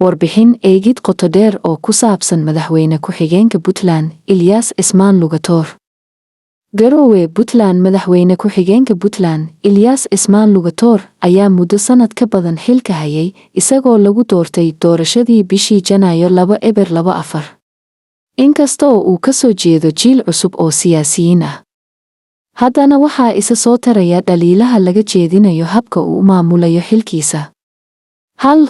Warbixin eegid qoto dheer oo ku saabsan madaxweyne ku-xigeenka Puntland, Ilyas Cismaan Lugator. Garowe, Puntland. Madaxweyne ku-xigeenka Puntland, Ilyas Cismaan Lugator, ayaa muddo sanad ka badan xilka hayay, isagoo lagu doortay doorashadii bishii Janaayo 2024. Inkasta oo uu ka soo jeedo jiil cusub oo siyaasiyiin ah, haddana waxaa isa soo taraya dhaliilaha laga jeedinayo habka uu u maamulayo xilkiisa.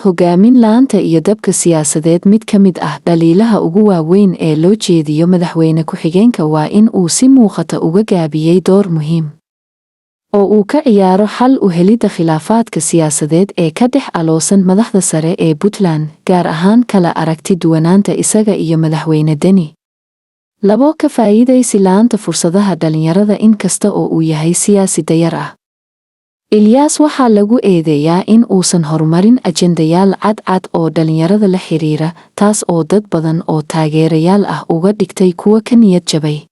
Hogaamin la'aanta iyo dabka siyaasadeed. Mid ka mid ah dhaliilaha ugu waaweyn ee loo jeediyo madaxweyne ku-xigeenka waa in uu si muuqata uga gaabiyey door muhiim oo uu ka ciyaaro xal u helidda khilaafaadka siyaasadeed ee ka dhex aloosan madaxda sare ee Puntland, gaar ahaan kala aragti duwanaanta isaga iyo madaxweyne Deni. Ka faa'iidaysi la'aanta fursadaha dhalinyarada. Inkasta oo uu yahay siyaasi dayar ah, Ilyas waxaa lagu eedeeyaa in uusan horumarin ajendayaal cadcad oo dhalinyarada la xiriira, taas oo dad badan oo taageerayaal ah uga dhigtay kuwa ka niyad jabay.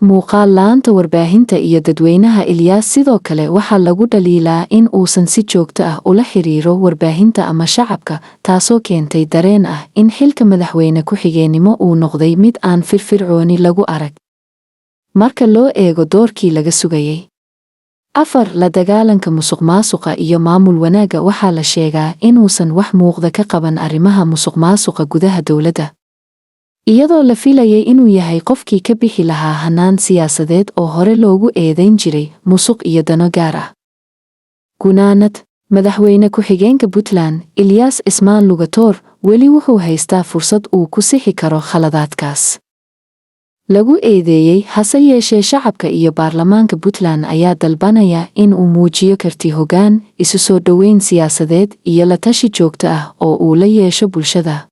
Muuqaal la'aanta warbaahinta iyo dadweynaha. Ilyas sidoo kale waxaa lagu dhaliilaa in uusan si joogto ah ula xiriiro warbaahinta ama shacabka, taasoo keentay dareen ah in xilka madaxweyne ku-xigeenimo uu noqday mid aan firfircooni lagu arag marka loo eego doorkii laga sugayay. La dagaalanka musuqmaasuqa iyo maamul wanaagga. Waxaa la sheegaa inuusan wax muuqda ka qaban arrimaha musuqmaasuqa gudaha dowladda, iyadoo la filayay inuu yahay qofkii ka bixi lahaa hannaan siyaasadeed oo hore loogu eedayn jiray musuq iyo dano gaar ah. Gunaanad. Madaxweyne ku-xigeenka Puntland, Ilyas Cismaan Lugator, weli wuxuu haystaa fursad uu ku sixi karo khaladaadkaas lagu eedeeyey. Hase yeeshee, shacabka iyo baarlamaanka Puntland ayaa dalbanaya in uu muujiyo karti hoggaan, isu soo dhoweyn siyaasadeed iyo la tashi joogto ah oo uu la yeesho bulshada.